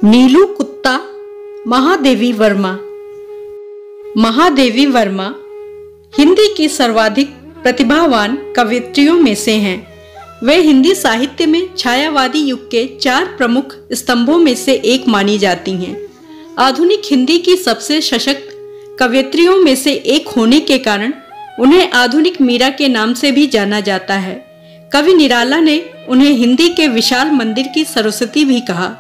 नीलू कुत्ता महादेवी वर्मा। महादेवी वर्मा हिंदी की सर्वाधिक प्रतिभावान कवयित्रियों में से हैं। वे हिंदी साहित्य में छायावादी युग के 4 प्रमुख स्तंभों में से एक मानी जाती हैं। आधुनिक हिंदी की सबसे सशक्त कवयित्रियों में से एक होने के कारण उन्हें आधुनिक मीरा के नाम से भी जाना जाता है। कवि निराला ने उन्हें हिंदी के विशाल मंदिर की सरस्वती भी कहा।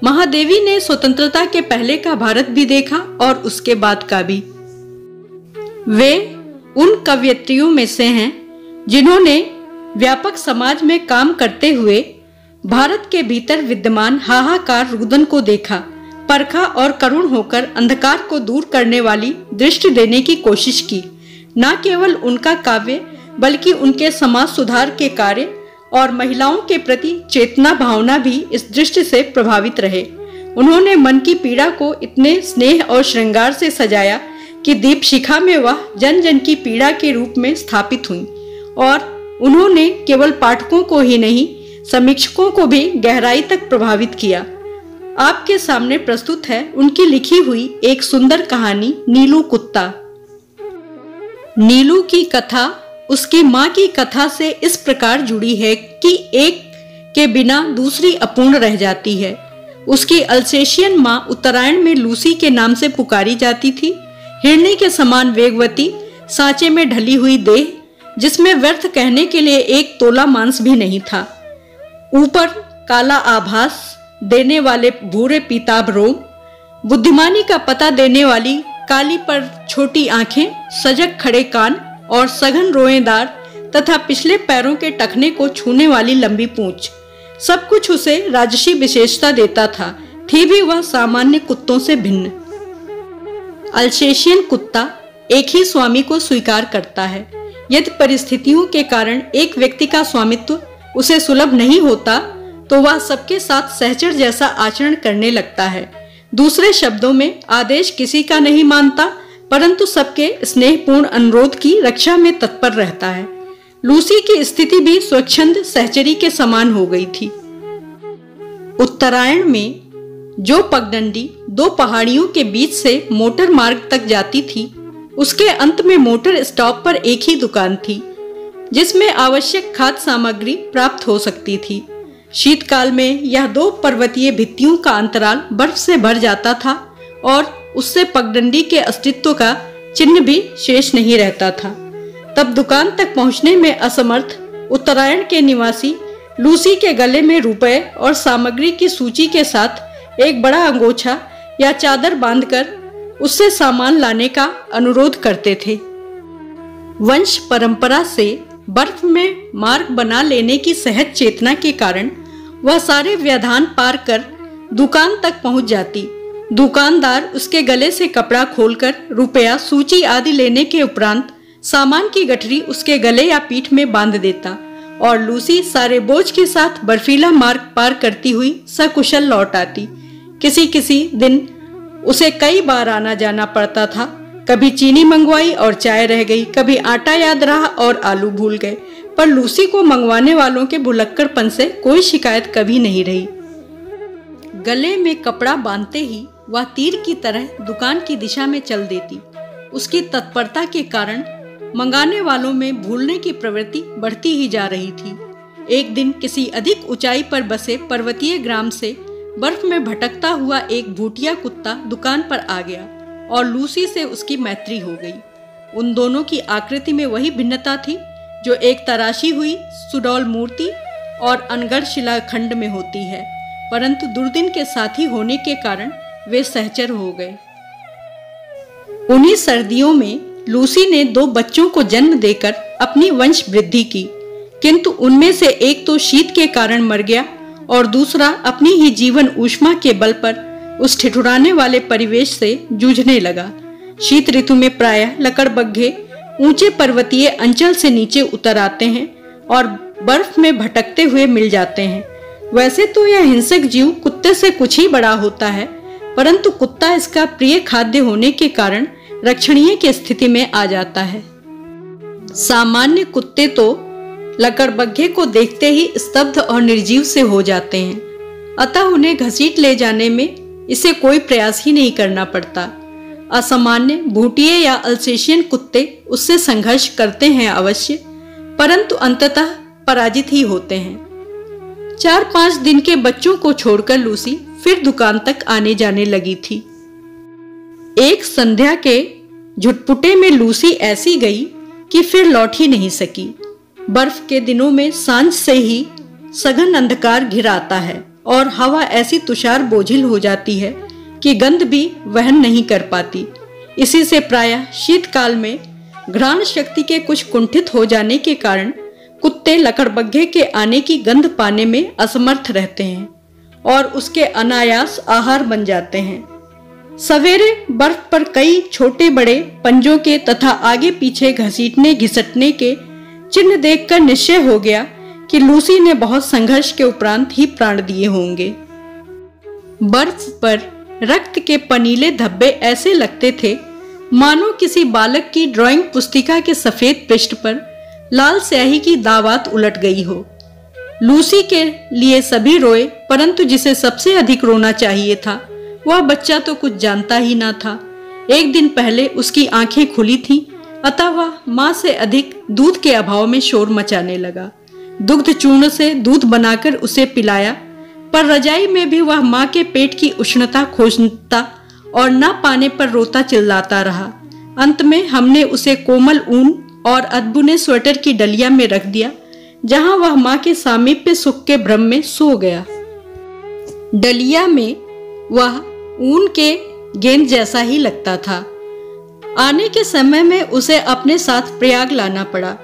महादेवी ने स्वतंत्रता के पहले का भारत भी देखा और उसके बाद का भी। वे उन कवयित्रियों में से हैं जिन्होंने व्यापक समाज में काम करते हुए भारत के भीतर विद्यमान हाहाकार रुदन को देखा, परखा और करुण होकर अंधकार को दूर करने वाली दृष्टि देने की कोशिश की। न केवल उनका काव्य बल्कि उनके समाज सुधार के कार्य और महिलाओं के प्रति चेतना भावना भी इस दृष्टि से प्रभावित रहे। उन्होंने मन की पीड़ा को इतने स्नेह और श्रृंगार से सजाया कि दीप शिखा में वह जन जन की पीड़ा के रूप में स्थापित हुई और उन्होंने केवल पाठकों को ही नहीं, समीक्षकों को भी गहराई तक प्रभावित किया। आपके सामने प्रस्तुत है उनकी लिखी हुई एक सुंदर कहानी, नीलू कुत्ता। नीलू की कथा उसकी माँ की कथा से इस प्रकार जुड़ी है कि एक के बिना दूसरी अपूर्ण रह जाती है। उसकी अल्सेशियन माँ उत्तरायण में लूसी के नाम से पुकारी जाती थी। हिरणी के समान वेगवती, सांचे में ढली हुई देह, जिसमें व्यर्थ कहने के लिए एक तोला मांस भी नहीं था। ऊपर काला आभास देने वाले भूरे पीताभ रोग, बुद्धिमानी का पता देने वाली काली पर छोटी आंखें, सजग खड़े कान और सघन रोएदार तथा पिछले पैरों के टखने को छूने वाली लंबी पूंछ, सब कुछ उसे राजसी विशेषता देता था। थी भी वह सामान्य कुत्तों से भिन्न। अल्सेशियन कुत्ता एक ही स्वामी को स्वीकार करता है। यदि परिस्थितियों के कारण एक व्यक्ति का स्वामित्व उसे सुलभ नहीं होता तो वह सबके साथ सहचर जैसा आचरण करने लगता है। दूसरे शब्दों में, आदेश किसी का नहीं मानता परंतु सबके स्नेहपूर्ण अनुरोध की रक्षा में तत्पर रहता है। लूसी की स्थिति भी स्वच्छंद सहचरी के समान हो गई थी। उत्तरायण में जो पगडंडी 2 पहाड़ियों के बीच से मोटर मार्ग तक जाती थी, उसके अंत में मोटर स्टॉप पर एक ही दुकान थी जिसमें आवश्यक खाद्य सामग्री प्राप्त हो सकती थी। शीतकाल में यह 2 पर्वतीय भित्तियों का अंतराल बर्फ से भर जाता था और उससे पगडंडी के अस्तित्व का चिन्ह भी शेष नहीं रहता था। तब दुकान तक पहुंचने में असमर्थ उत्तरायण के निवासी लूसी के गले में रुपए और सामग्री की सूची के साथ एक बड़ा अंगोछा या चादर बांधकर उससे सामान लाने का अनुरोध करते थे। वंश परंपरा से बर्फ में मार्ग बना लेने की सहज चेतना के कारण वह सारे व्यवधान पार कर दुकान तक पहुंच जाती। दुकानदार उसके गले से कपड़ा खोलकर रुपया, सूची आदि लेने के उपरांत सामान की गठरी उसके गले या पीठ में बांध देता और लूसी सारे बोझ के साथ बर्फीला मार्ग पार करती हुई सकुशल लौट आती। किसी किसी दिन उसे कई बार आना जाना पड़ता था। कभी चीनी मंगवाई और चाय रह गई, कभी आटा याद रहा और आलू भूल गए, पर लूसी को मंगवाने वालों के भुलक्कड़पन से कोई शिकायत कभी नहीं रही। गले में कपड़ा बांधते ही वह तीर की तरह दुकान की दिशा में चल देती। उसकी तत्परता के कारण मंगाने वालों में भूलने की प्रवृत्ति बढ़ती ही जा रही थी। एक दिन किसी अधिक ऊंचाई पर बसे पर्वतीय ग्राम से बर्फ में भटकता हुआ एक भूटिया कुत्ता दुकान पर आ गया और लूसी से उसकी मैत्री हो गई। उन दोनों की आकृति में वही भिन्नता थी जो एक तराशी हुई सुडौल मूर्ति और अनगढ़ शिलाखंड में होती है, परंतु दुर्दिन के साथी होने के कारण वे सहचर हो गए। उन्हीं सर्दियों में लूसी ने 2 बच्चों को जन्म देकर अपनी वंश वृद्धि की, किंतु उनमें से एक तो शीत के कारण मर गया और दूसरा अपनी ही जीवन ऊष्मा के बल पर उस ठिठुराने वाले परिवेश से जूझने लगा। शीत ऋतु में प्रायः लकड़बग्घे ऊंचे पर्वतीय अंचल से नीचे उतर आते हैं और बर्फ में भटकते हुए मिल जाते हैं। वैसे तो यह हिंसक जीव कुत्ते से कुछ ही बड़ा होता है, परंतु कुत्ता इसका प्रिय खाद्य होने के कारण रक्षणीय की स्थिति में आ जाता है। सामान्य कुत्ते तो लकड़बग्घे को देखते ही स्तब्ध और निर्जीव से हो जाते हैं, अतः उन्हें घसीट ले जाने में इसे कोई प्रयास ही नहीं करना पड़ता। असामान्य भूटिये या अल्सेशियन कुत्ते उससे संघर्ष करते हैं अवश्य, परंतु अंततः पराजित ही होते हैं। 4-5 दिन के बच्चों को छोड़कर लूसी फिर दुकान तक आने जाने लगी थी। एक संध्या के झुटपुटे में लूसी ऐसी गई कि फिर लौट ही नहीं सकी। बर्फ के दिनों में सांझ से ही सघन अंधकार घिर आता है और हवा ऐसी तुषार बोझिल हो जाती है कि गंध भी वहन नहीं कर पाती। इसी से प्रायः शीतकाल में घ्राण शक्ति के कुछ कुंठित हो जाने के कारण कुत्ते लकड़बग्घे के आने की गंध पाने में असमर्थ रहते हैं और उसके अनायास आहार बन जाते हैं। सवेरे बर्फ पर कई छोटे बड़े पंजों के तथा आगे पीछे घसीटने घिसटने के चिन्ह देखकर निश्चय हो गया कि लूसी ने बहुत संघर्ष के उपरांत ही प्राण दिए होंगे। बर्फ पर रक्त के पनीले धब्बे ऐसे लगते थे मानो किसी बालक की ड्राइंग पुस्तिका के सफेद पृष्ठ पर लाल स्याही की दावात उलट गई हो। लूसी के लिए सभी रोए, परंतु जिसे सबसे अधिक रोना चाहिए था वह बच्चा तो कुछ जानता ही ना था। एक दिन पहले उसकी आंखें खुली थीं, अतः वह माँ से अधिक दूध के अभाव में शोर मचाने लगा। दुग्ध चूर्ण से दूध बनाकर उसे पिलाया, पर रजाई में भी वह माँ के पेट की उष्णता खोजता और न पाने पर रोता चिल्लाता रहा। अंत में हमने उसे कोमल ऊन और अदबुने स्वेटर की डलिया में रख दिया, जहां वह माँ के सामीप्य सुख के भ्रम में सो गया। डलिया में वह ऊन के गेंद जैसा ही लगता था। आने के समय में उसे अपने साथ प्रयाग लाना पड़ा।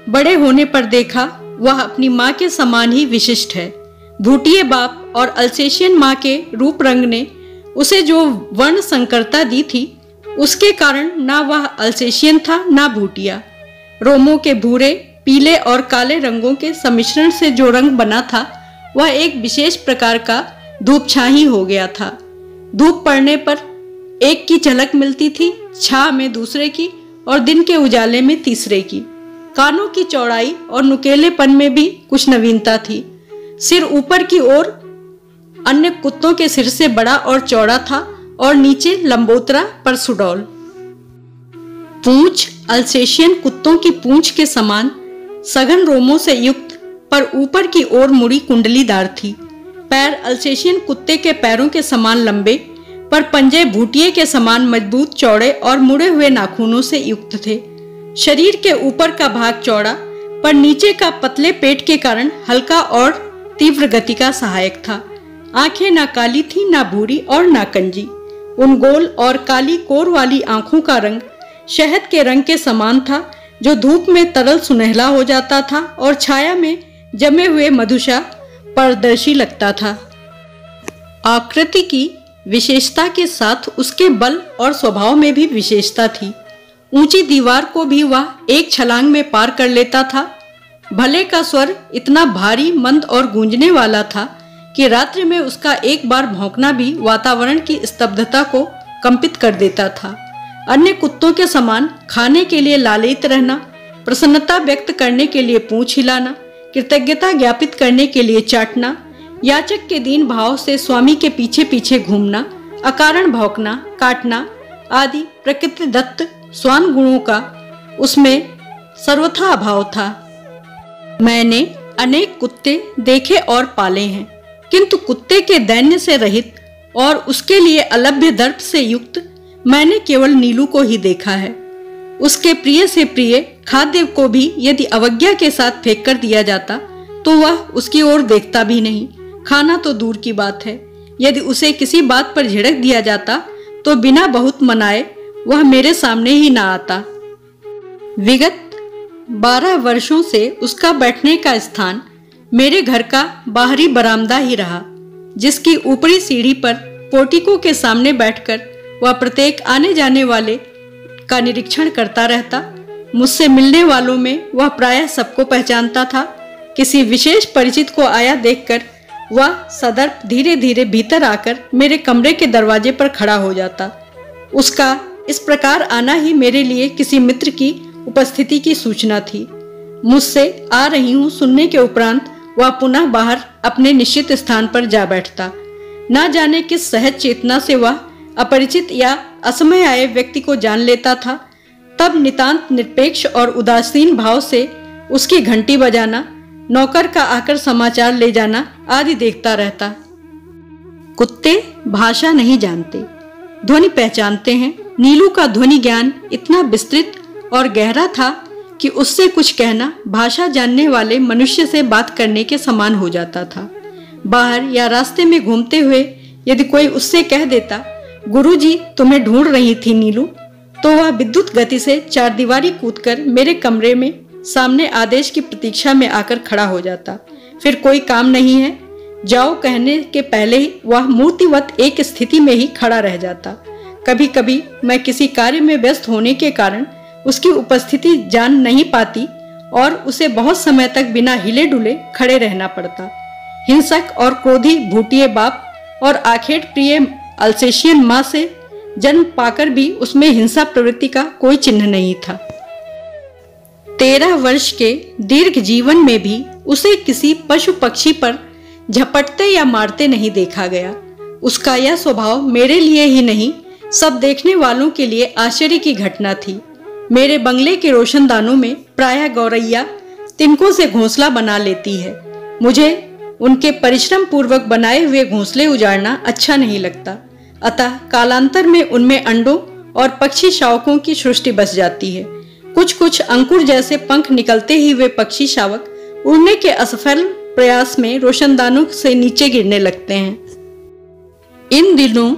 बड़े होने पर देखा वह अपनी माँ के समान ही विशिष्ट है। भूटिये बाप और अल्सेशियन माँ के रूप रंग ने उसे जो वर्ण संकरता दी थी, उसके कारण ना वह अल्सेशियन था ना भूटिया। रोमों के भूरे, पीले और काले रंगों के सम्मिश्रण से जो रंग बना था वह एक विशेष प्रकार का धूप छां ही हो गया था। धूप पड़ने पर एक की झलक मिलती थी, छां में दूसरे की और दिन के उजाले में तीसरे की। कानों की चौड़ाई और नुकेलेपन में भी कुछ नवीनता थी। सिर ऊपर की ओर अन्य कुत्तों के सिर से बड़ा और चौड़ा था और नीचे लंबोतरा पर सुडौल। पूंछ अल्सेशियन कुत्तों की पूंछ के समान सघन रोमों से युक्त पर ऊपर की ओर मुड़ी कुंडलीदार थी। पैर अल्सेशियन कुत्ते के पैरों के समान लंबे, पर पंजे भूटिये के समान मजबूत, चौड़े और मुड़े हुए नाखूनों से युक्त थे। शरीर के ऊपर का भाग चौड़ा, पर नीचे का पतले पेट के कारण हल्का और तीव्र गति का सहायक था। आंखें ना काली थी, ना भूरी और ना कंजी। उन गोल और काली कोर वाली आंखों का रंग शहद के रंग के समान था, जो धूप में तरल सुनहला हो जाता था और छाया में जमे हुए मधुशा पारदर्शी लगता था। आकृति की विशेषता के साथ उसके बल और स्वभाव में भी विशेषता थी। ऊंची दीवार को भी वह एक छलांग में पार कर लेता था। भले का स्वर इतना भारी, मंद और गूंजने वाला था कि रात्रि में उसका एक बार भौंकना भी वातावरण की स्तब्धता को कंपित कर देता था। अन्य कुत्तों के समान खाने के लिए लालित रहना, प्रसन्नता व्यक्त करने के लिए पूंछ हिलाना, कृतज्ञता ज्ञापित करने के लिए चाटना, याचक के दीन भाव से स्वामी के पीछे पीछे घूमना, अकारण भौंकना, काटना आदि प्रकृति दत्त स्वान गुणों का उसमें सर्वथा अभाव था। मैंने अनेक कुत्ते देखे और पाले हैं, किंतु कुत्ते के दैन्य से रहित और उसके लिए अलभ्य दर्प से युक्त मैंने केवल नीलू को ही देखा है। उसके प्रिय से प्रिय खाद्य को भी यदि अवज्ञा के साथ फेंक कर दिया जाता तो वह उसकी ओर देखता भी नहीं। खाना तो दूर की बात है, यदि उसे किसी बात पर झिड़क दिया जाता तो बिना बहुत मनाए वह मेरे सामने ही ना आता। विगत 12 वर्षों से उसका बैठने का स्थान मेरे घर का बाहरी बरामदा ही रहा, जिसकी ऊपरी सीढ़ी पर पोर्टिको के सामने बैठकर वह प्रत्येक आने जाने वाले का निरीक्षण करता रहता। मुझसे मिलने वालों में वह प्रायः सबको पहचानता था। किसी विशेष परिचित को आया देखकर वह सदर्प धीरे धीरे भीतर आकर मेरे कमरे के दरवाजे पर खड़ा हो जाता। उसका इस प्रकार आना ही मेरे लिए किसी मित्र की उपस्थिति की सूचना थी। मुझसे आ रही हूँ सुनने के उपरांत वह पुनः बाहर अपने निश्चित स्थान पर जा बैठता। ना जाने किस सहज चेतना से वह अपरिचित या असमय आए व्यक्ति को जान लेता था। तब नितांत निरपेक्ष और उदासीन भाव से उसकी घंटी बजाना, नौकर का आकर समाचार ले जाना आदि देखता रहता। कुत्ते भाषा नहीं जानते, ध्वनि पहचानते हैं। नीलू का ध्वनि ज्ञान इतना विस्तृत और गहरा था कि उससे कुछ कहना भाषा जानने वाले मनुष्य से बात करने के समान हो जाता था। बाहर या रास्ते में घूमते हुए यदि कोई उससे कह देता, गुरुजी तुम्हें ढूंढ रही थी नीलू, तो वह विद्युत गति से चारदीवारी कूदकर मेरे कमरे में सामने आदेश की प्रतीक्षा में आकर खड़ा हो जाता। फिर कोई काम नहीं है, जाओ कहने के पहले ही वह मूर्तिवत एक स्थिति में ही खड़ा रह जाता। कभी कभी मैं किसी कार्य में व्यस्त होने के कारण उसकी उपस्थिति जान नहीं पाती और उसे बहुत समय तक बिना हिले डुले खड़े रहना पड़ता। हिंसक और क्रोधी भूटिये बाप और आखेट प्रिय अल्सेशियन माँ से जन्म पाकर भी उसमें हिंसा प्रवृत्ति का कोई चिन्ह नहीं था। 13 वर्ष के दीर्घ जीवन में भी उसे किसी पशु पक्षी पर झपटते या मारते नहीं देखा गया। उसका यह स्वभाव मेरे लिए ही नहीं, सब देखने वालों के लिए आश्चर्य की घटना थी। मेरे बंगले के रोशनदानों में प्रायः गौरैया तिनकों से घोंसला बना लेती है। मुझे उनके परिश्रम पूर्वक बनाए हुए घोंसले उजाड़ना अच्छा नहीं लगता, अतः कालांतर में उनमें अंडों और पक्षी शावकों की सृष्टि बस जाती है। कुछ कुछ अंकुर जैसे पंख निकलते ही वे पक्षी शावक उड़ने के असफल प्रयास में रोशनदानों से नीचे गिरने लगते हैं। इन दिनों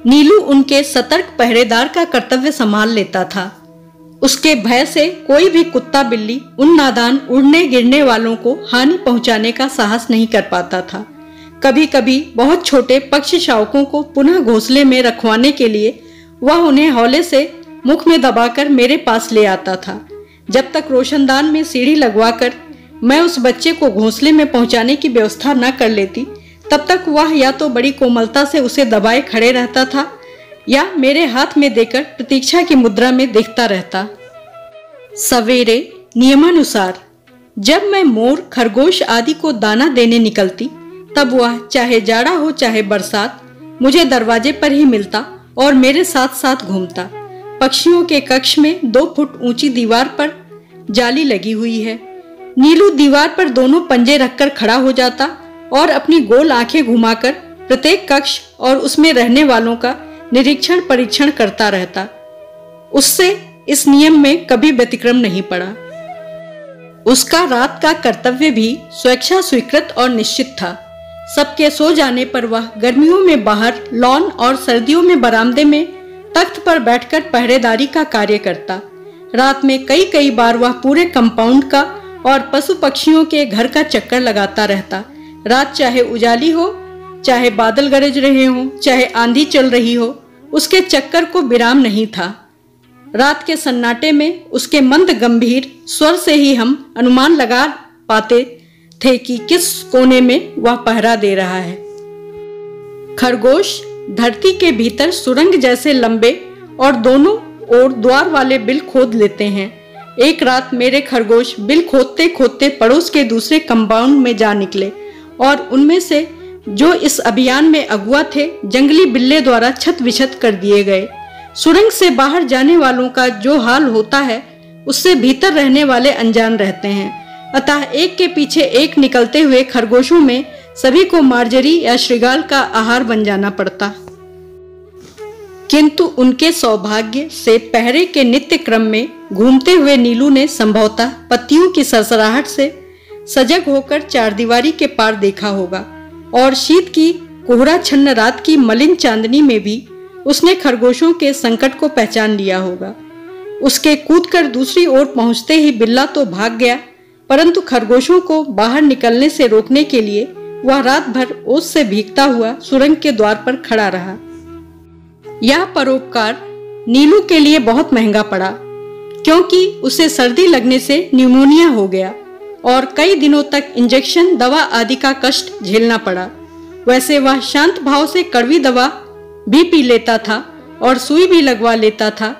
नीलू उनके सतर्क पहरेदार का कर्तव्य संभाल लेता था। उसके भय से कोई भी कुत्ता बिल्ली उन नादान उड़ने गिरने वालों को हानि पहुंचाने का साहस नहीं कर पाता था। कभी कभी बहुत छोटे पक्षी शावकों को पुनः घोंसले में रखवाने के लिए वह उन्हें हौले से मुख में दबाकर मेरे पास ले आता था। जब तक रोशनदान में सीढ़ी लगवाकर मैं उस बच्चे को घोंसले में पहुंचाने की व्यवस्था न कर लेती, तब तक वह या तो बड़ी कोमलता से उसे दबाए खड़े रहता था या मेरे हाथ में देकर प्रतीक्षा की मुद्रा में देखता रहता। सवेरे नियमानुसार जब मैं मोर, खरगोश आदि को दाना देने निकलती, तब वह चाहे जाड़ा हो चाहे बरसात मुझे दरवाजे पर ही मिलता और मेरे साथ साथ घूमता। पक्षियों के कक्ष में 2 फुट ऊंची दीवार पर जाली लगी हुई है। नीलू दीवार पर दोनों पंजे रखकर खड़ा हो जाता और अपनी गोल आंखें घुमाकर प्रत्येक कक्ष और उसमें रहने वालों का निरीक्षण परीक्षण करता रहता। उससे इस नियम में कभी व्यतिक्रम नहीं पड़ा। उसका रात का कर्तव्य भी स्वेच्छा स्वीकृत और निश्चित था। सबके सो जाने पर वह गर्मियों में बाहर लॉन और सर्दियों में बरामदे में तख्त पर बैठकर पहरेदारी का कार्य करता। रात में कई कई बार वह पूरे कंपाउंड का और पशु पक्षियों के घर का चक्कर लगाता रहता। रात चाहे उजाली हो, चाहे बादल गरज रहे हों, चाहे आंधी चल रही हो, उसके चक्कर को विराम नहीं था। रात के सन्नाटे में उसके मंद गंभीर स्वर से ही हम अनुमान लगा पाते थे कि किस कोने में वह पहरा दे रहा है। खरगोश धरती के भीतर सुरंग जैसे लंबे और दोनों ओर द्वार वाले बिल खोद लेते हैं। एक रात मेरे खरगोश बिल खोदते खोदते पड़ोस के दूसरे कंपाउंड में जा निकले और उनमें से जो इस अभियान में अगुआ थे, जंगली बिल्ले द्वारा छत विछत कर दिए गए। सुरंग से बाहर जाने वालों का जो हाल होता है, उससे भीतर रहने वाले अनजान रहते हैं। अतः एक के पीछे एक निकलते हुए खरगोशों में सभी को मार्जरी या श्रृगाल का आहार बन जाना पड़ता। किंतु उनके सौभाग्य से पहरे के नित्य क्रम में घूमते हुए नीलू ने संभवतः पत्तियों की सरसराहट से सजग होकर चारदीवारी के पार देखा होगा और शीत की कोहरा छन्न रात की मलिन चांदनी में भी उसने खरगोशों के संकट को पहचान लिया होगा। उसके कूदकर दूसरी ओर पहुंचते ही बिल्ला तो भाग गया, परंतु खरगोशों को बाहर निकलने से रोकने के लिए वह रात भर ओस से भीगता हुआ सुरंग के द्वार पर खड़ा रहा। यह परोपकार नीलू के लिए बहुत महंगा पड़ा, क्योंकि उसे सर्दी लगने से न्यूमोनिया हो गया और कई दिनों तक इंजेक्शन दवा आदि का कष्ट झेलना पड़ा। वैसे वह शांत भाव से कड़वी दवा भी पी लेता था और सुई भी लगवा लेता था।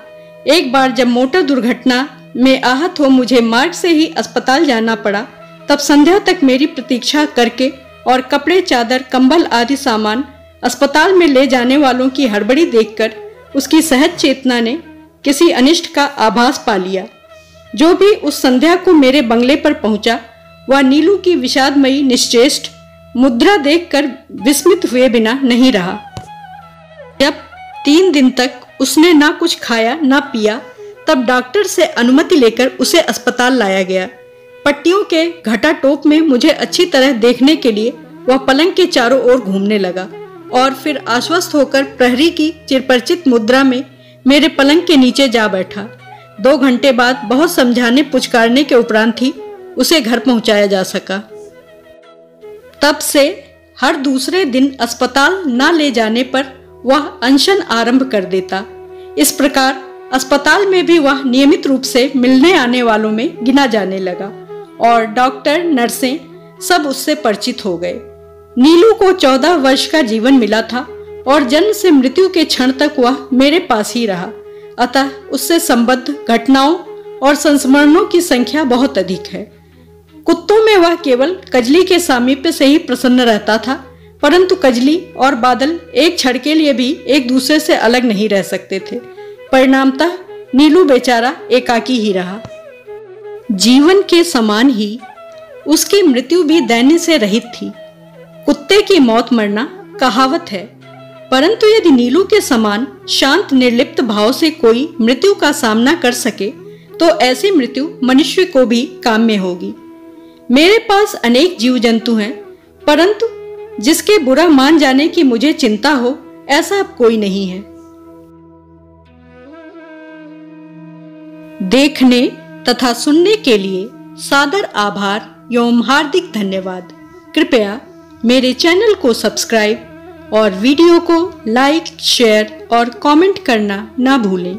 एक बार जब मोटर दुर्घटना में आहत हो मुझे मार्ग से ही अस्पताल जाना पड़ा, तब संध्या तक मेरी प्रतीक्षा करके और कपड़े, चादर, कंबल आदि सामान अस्पताल में ले जाने वालों की हड़बड़ी देखकर उसकी सहज चेतना ने किसी अनिष्ट का आभास पा लिया। जो भी उस संध्या को मेरे बंगले पर पहुंचा, वह नीलू की विषादमयी निश्चेष्ट मुद्रा देखकर विस्मित हुए बिना नहीं रहा। जब 3 दिन तक उसने ना कुछ खाया ना पिया, तब डॉक्टर से अनुमति लेकर उसे अस्पताल लाया गया। पट्टियों के घटाटोप में मुझे अच्छी तरह देखने के लिए वह पलंग के चारों ओर घूमने लगा और फिर आश्वस्त होकर प्रहरी की चिरपरिचित मुद्रा में मेरे पलंग के नीचे जा बैठा। 2 घंटे बाद बहुत समझाने पुचकारने के उपरांत ही उसे घर पहुंचाया जा सका। तब से हर दूसरे दिन अस्पताल न ले जाने पर वह अनशन आरंभ कर देता। इस प्रकार अस्पताल में भी वह नियमित रूप से मिलने आने वालों में गिना जाने लगा और डॉक्टर, नर्सें सब उससे परिचित हो गए। नीलू को 14 वर्ष का जीवन मिला था और जन्म से मृत्यु के क्षण तक वह मेरे पास ही रहा। अतः उससे संबद्ध घटनाओं और संस्मरणों की संख्या बहुत अधिक है। कुत्तों में वह केवल कजली के सामीप्य से ही प्रसन्न रहता था, परंतु कजली और बादल एक क्षण के लिए भी एक दूसरे से अलग नहीं रह सकते थे। परिणामतः नीलू बेचारा एकाकी ही रहा। जीवन के समान ही उसकी मृत्यु भी दैन्य से रहित थी। कुत्ते की मौत मरना कहावत है, परंतु यदि नीलू के समान शांत निर्लिप्त भाव से कोई मृत्यु का सामना कर सके तो ऐसी मृत्यु मनुष्य को भी काम में होगी। मेरे पास अनेक जीव जंतु हैं, परंतु जिसके बुरा मान जाने की मुझे चिंता हो, ऐसा अब कोई नहीं है। देखने तथा सुनने के लिए सादर आभार एवं हार्दिक धन्यवाद। कृपया मेरे चैनल को सब्सक्राइब और वीडियो को लाइक, शेयर और कमेंट करना ना भूलें।